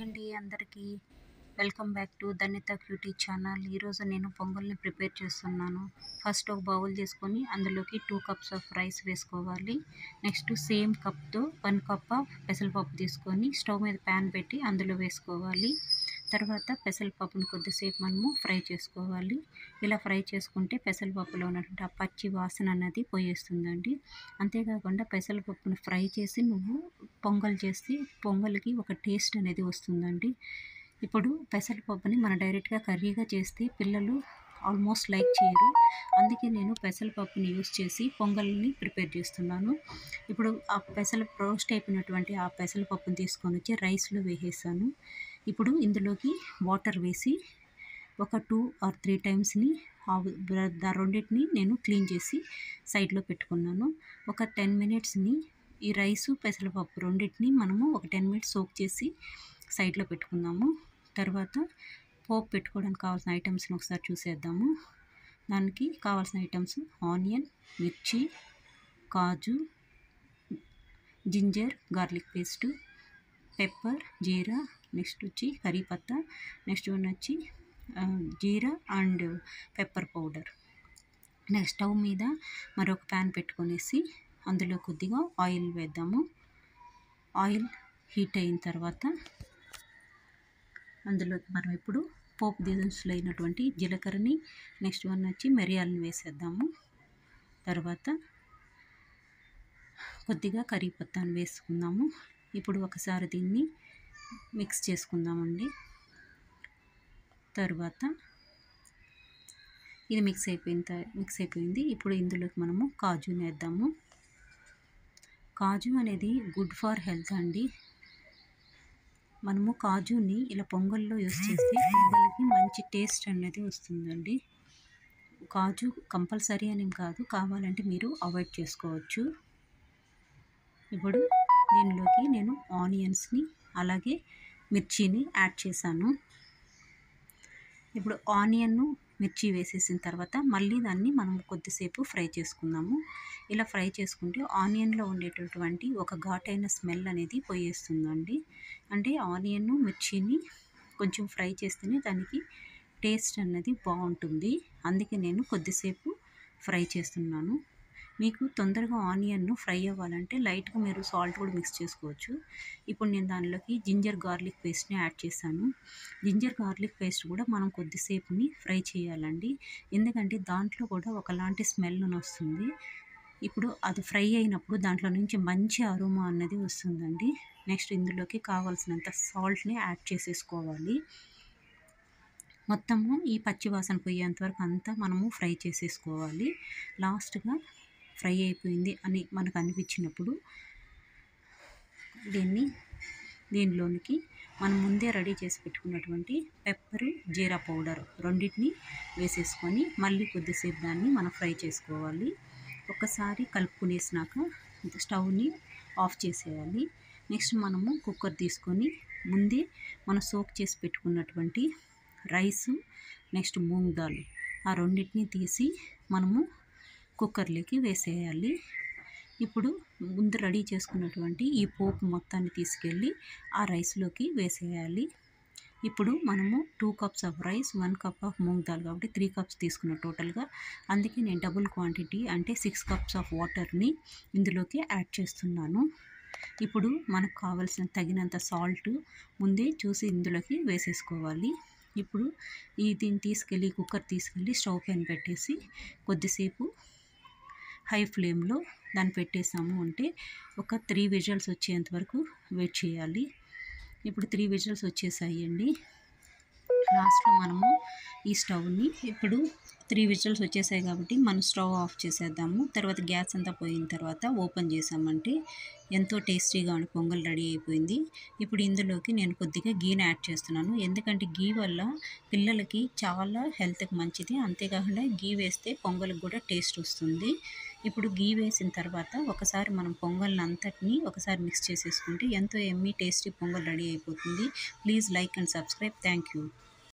అండి అందరికీ welcome back to Dhanyata cutie channel. ఈరోజు నేను పొంగల్ని ప్రిపేర్ చేస్తున్నాను. ఫస్ట్ ఒక బౌల్ తీసుకొని అందులోకి 2 కప్స్ ఆఫ్ రైస్ వేసుకోవాలి. నెక్స్ట్ సేమ్ కప్తో 1 కప్ ఆఫ్ పెసరపప్పు తీసుకొని స్టవ్ మీద ప్యాన్ పెట్టి అందులో వేసుకోవాలి. తర్వాత పెసరపప్పుని కొద్దిసేపు మనము ఫ్రై చేసుకోవాలి. ఇలా ఫ్రై చేసుకుంటే పెసరపప్పులో ఉన్నటువంటి ఆ పచ్చి వాసన అన్నది పోయేస్తుందండి. అంతేకాకుండా పెసరపప్పుని ఫ్రై చేసి నువ్వు పొంగల్ చేసి పొంగల్కి ఒక టేస్ట్ అనేది వస్తుందండి. ఇప్పుడు పెసరపప్పుని మనం డైరెక్ట్గా కర్రీగా చేస్తే పిల్లలు ఆల్మోస్ట్ లైక్ చేయరు. అందుకే నేను పెసరపప్పుని యూస్ చేసి పొంగల్ని ప్రిపేర్ చేస్తున్నాను. ఇప్పుడు ఆ రోస్ట్ అయిపోయినటువంటి ఆ పెసరపప్పుని తీసుకొని వచ్చి రైస్లో వేసేసాను. ఇప్పుడు ఇందులోకి వాటర్ వేసి ఒక 2 or 3 టైమ్స్ని రెండింటిని నేను క్లీన్ చేసి సైడ్లో పెట్టుకున్నాను. ఒక 10 మినిట్స్ని ఈ రైసు పెసరపప్పు రెండింటిని మనము ఒక 10 మినిట్స్ సోక్ చేసి సైడ్లో పెట్టుకుందాము. తర్వాత పోపు పెట్టుకోవడానికి కావాల్సిన ఐటమ్స్ని ఒకసారి చూసేద్దాము. దానికి కావాల్సిన ఐటమ్స్ ఆనియన్, మిర్చి, కాజు, జింజర్ గార్లిక్ పేస్టు, పెప్పర్, జీరా, నెక్స్ట్ వచ్చి కరీపత్తా, నెక్స్ట్ వన్ వచ్చి జీరా and pepper powder. Next stove మీద మరొక ప్యాన్ పెట్టుకొనేసి అందులో కొద్దిగా ఆయిల్ వేద్దాము. ఆయిల్ హీట్ అయిన తర్వాత అందులో మనం ఇప్పుడు పోపు దినుసులు అయినటువంటి జీలకర్రని, నెక్స్ట్ వన్ వచ్చి మిరియాలను వేసేద్దాము. తర్వాత కొద్దిగా కరీపత్తాను వేసుకుందాము. ఇప్పుడు ఒకసారి దీన్ని మిక్స్ చేసుకుందామండి. తర్వాత ఇది మిక్స్ అయిపోయింది. ఇప్పుడు ఇందులోకి మనము కాజుని వేద్దాము. కాజు అనేది గుడ్ ఫర్ హెల్త్ అండి. మనము కాజుని ఇలా పొంగల్లో యూస్ చేస్తే పొంగల్కి మంచి టేస్ట్ అనేది వస్తుందండి. కాజు కంపల్సరీ అని కాదు, కావాలంటే మీరు అవాయిడ్ చేసుకోవచ్చు. ఇప్పుడు దీనిలోకి నేను ఆనియన్స్ని అలాగే మిర్చిని యాడ్ చేశాను. ఇప్పుడు ఆనియన్, మిర్చి వేసేసిన తర్వాత మళ్ళీ దాన్ని మనం కొద్దిసేపు ఫ్రై చేసుకుందాము. ఇలా ఫ్రై చేసుకుంటే ఆనియన్లో ఉండేటటువంటి ఒక ఘాటైన స్మెల్ అనేది పోయేస్తుందండి. అంటే ఆనియన్, మిర్చిని కొంచెం ఫ్రై చేస్తేనే దానికి టేస్ట్ అన్నది బాగుంటుంది. అందుకే నేను కొద్దిసేపు ఫ్రై చేస్తున్నాను. మీకు తొందరగా ఆనియన్ ఫ్రై అవ్వాలంటే లైట్గా మీరు సాల్ట్ కూడా మిక్స్ చేసుకోవచ్చు. ఇప్పుడు నేను దానిలోకి జింజర్ గార్లిక్ పేస్ట్ని యాడ్ చేశాను. జింజర్ గార్లిక్ పేస్ట్ కూడా మనం కొద్దిసేపుని ఫ్రై చేయాలండి. ఎందుకంటే దాంట్లో కూడా ఒకలాంటి స్మెల్ వస్తుంది. ఇప్పుడు అది ఫ్రై అయినప్పుడు దాంట్లో నుంచి మంచి అరోమా అన్నది వస్తుందండి. నెక్స్ట్ ఇందులోకి కావాల్సినంత సాల్ట్ని యాడ్ చేసేసుకోవాలి. మొత్తము ఈ పచ్చివాసన పోయేంత వరకు అంతా మనము ఫ్రై చేసేసుకోవాలి. లాస్ట్గా ఫ్రై అయిపోయింది అని మనకు అనిపించినప్పుడు దీనిలోనికి మనం ముందే రెడీ చేసి పెట్టుకున్నటువంటి పెప్పర్, జీరా పౌడర్ రెండింటిని వేసేసుకొని మళ్ళీ కొద్దిసేపు దాన్ని మనం ఫ్రై చేసుకోవాలి. ఒకసారి కలుపుకునేసినాక స్టవ్ని ఆఫ్ చేసేయాలి. నెక్స్ట్ మనము కుక్కర్ తీసుకొని ముందే మనం సోక్ చేసి పెట్టుకున్నటువంటి రైసు, నెక్స్ట్ మూంగ్ దాల్ ఆ రెండింటిని తీసి మనము కుక్కర్లోకి వేసేయాలి. ఇప్పుడు ముందు రెడీ చేసుకున్నటువంటి ఈ పోపు మొత్తాన్ని తీసుకెళ్ళి ఆ రైస్లోకి వేసేయాలి. ఇప్పుడు మనము 2 cups of rice, 1 cup of moong dal కాబట్టి 3 కప్స్ తీసుకున్న టోటల్గా. అందుకే నేను డబుల్ క్వాంటిటీ అంటే 6 కప్స్ ఆఫ్ వాటర్ని ఇందులోకి యాడ్ చేస్తున్నాను. ఇప్పుడు మనకు కావాల్సిన తగినంత సాల్ట్ ముందే చూసి ఇందులోకి వేసేసుకోవాలి. ఇప్పుడు దీన్ని తీసుకెళ్ళి కుక్కర్ తీసుకెళ్ళి స్టవ్ పైన పెట్టేసి కొద్దిసేపు హై ఫ్లేమ్లో దాన్ని పెట్టేసాము అంటే ఒక 3 విజిల్స్ వచ్చేంత వరకు వెయిట్ చేయాలి. ఇప్పుడు 3 విజిల్స్ వచ్చేసాయండి. లాస్ట్లో మనము ఈ స్టవ్ని ఇప్పుడు 3 విజిల్స్ వచ్చేసాయి కాబట్టి మనం స్టవ్ ఆఫ్ చేసేద్దాము. తర్వాత గ్యాస్ అంతా పోయిన తర్వాత ఓపెన్ చేసామంటే ఎంతో టేస్టీగా పొంగల్ రెడీ అయిపోయింది. ఇప్పుడు ఇందులోకి నేను కొద్దిగా గీని యాడ్ చేస్తున్నాను. ఎందుకంటే గీ వల్ల పిల్లలకి చాలా హెల్త్కి మంచిది. అంతేకాకుండా గీ వేస్తే పొంగల్కి కూడా టేస్ట్ వస్తుంది. ఇప్పుడు గీ వేసిన తర్వాత ఒకసారి మనం పొంగల్ని అంతటిని ఒకసారి మిక్స్ చేసేసుకుంటే ఎంతో ఎమ్మీ టేస్టీ పొంగల్ రెడీ అయిపోతుంది. Please like and subscribe. Thank you.